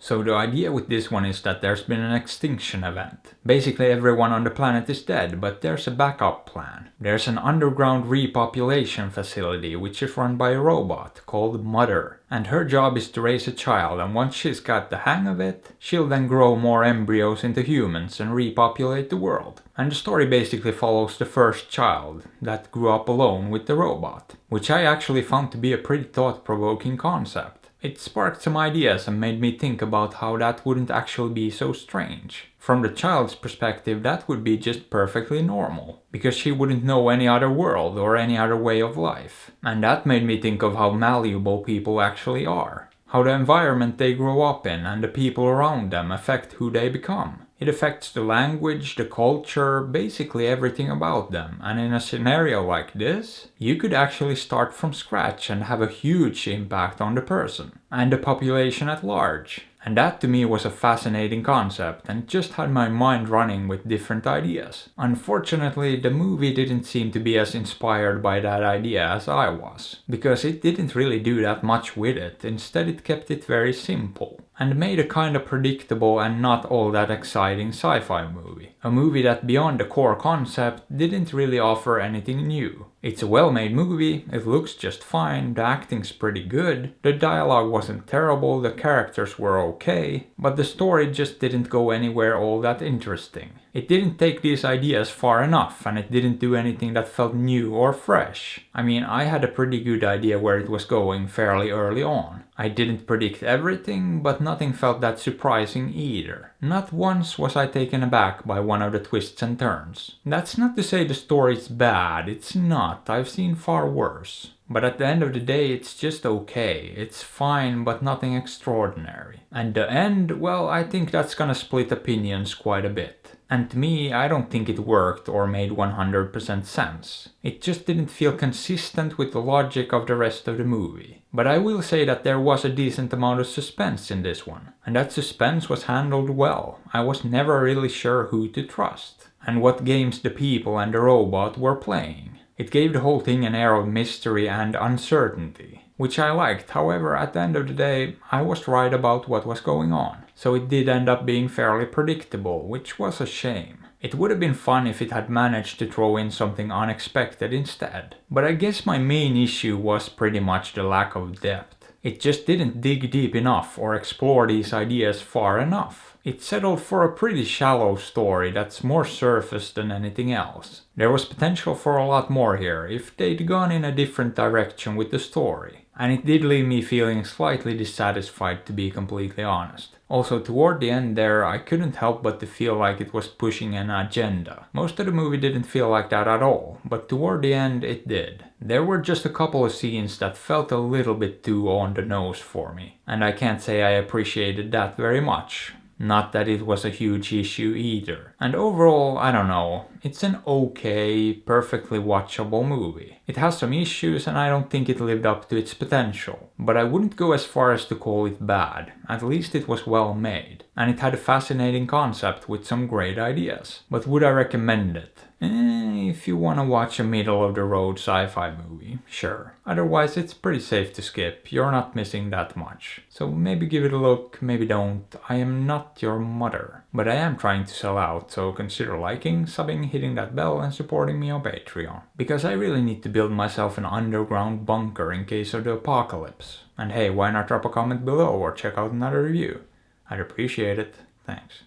So the idea with this one is that there's been an extinction event. Basically everyone on the planet is dead, but there's a backup plan. There's an underground repopulation facility which is run by a robot called Mother. And her job is to raise a child, and once she's got the hang of it, she'll then grow more embryos into humans and repopulate the world. And the story basically follows the first child that grew up alone with the robot, which I actually found to be a pretty thought-provoking concept. It sparked some ideas and made me think about how that wouldn't actually be so strange. From the child's perspective, that would be just perfectly normal, because she wouldn't know any other world or any other way of life. And that made me think of how malleable people actually are. How the environment they grow up in and the people around them affect who they become. It affects the language, the culture, basically everything about them. And in a scenario like this, you could actually start from scratch and have a huge impact on the person and the population at large. And that to me was a fascinating concept, and it just had my mind running with different ideas. Unfortunately, the movie didn't seem to be as inspired by that idea as I was, because it didn't really do that much with it. Instead it kept it very simple, and made a kind of predictable and not all that exciting sci-fi movie. A movie that beyond the core concept didn't really offer anything new. It's a well-made movie, it looks just fine, the acting's pretty good, the dialogue wasn't terrible, the characters were okay, but the story just didn't go anywhere all that interesting. It didn't take these ideas far enough, and it didn't do anything that felt new or fresh. I mean, I had a pretty good idea where it was going fairly early on. I didn't predict everything, but nothing felt that surprising either. Not once was I taken aback by one of the twists and turns. That's not to say the story's bad, it's not, I've seen far worse. But at the end of the day, it's just okay. It's fine, but nothing extraordinary. And the end, well, I think that's gonna split opinions quite a bit. And to me, I don't think it worked or made 100% sense. It just didn't feel consistent with the logic of the rest of the movie. But I will say that there was a decent amount of suspense in this one. And that suspense was handled well. I was never really sure who to trust. And what games the people and the robot were playing. It gave the whole thing an air of mystery and uncertainty, which I liked. However, at the end of the day, I was right about what was going on. So it did end up being fairly predictable, which was a shame. It would have been fun if it had managed to throw in something unexpected instead. But I guess my main issue was pretty much the lack of depth. It just didn't dig deep enough or explore these ideas far enough. It settled for a pretty shallow story that's more surface than anything else. There was potential for a lot more here if they'd gone in a different direction with the story. And it did leave me feeling slightly dissatisfied, to be completely honest. Also, toward the end there, I couldn't help but to feel like it was pushing an agenda. Most of the movie didn't feel like that at all, but toward the end it did. There were just a couple of scenes that felt a little bit too on the nose for me, and I can't say I appreciated that very much. Not that it was a huge issue either. And overall, I don't know, it's an okay, perfectly watchable movie. It has some issues and I don't think it lived up to its potential. But I wouldn't go as far as to call it bad. At least it was well made. And it had a fascinating concept with some great ideas. But would I recommend it? If you wanna watch a middle-of-the-road sci-fi movie, sure. Otherwise, it's pretty safe to skip. You're not missing that much. So maybe give it a look, maybe don't. I am not your mother. But I am trying to sell out, so consider liking, subbing, hitting that bell, and supporting me on Patreon. Because I really need to build myself an underground bunker in case of the apocalypse. And hey, why not drop a comment below or check out another review? I'd appreciate it. Thanks.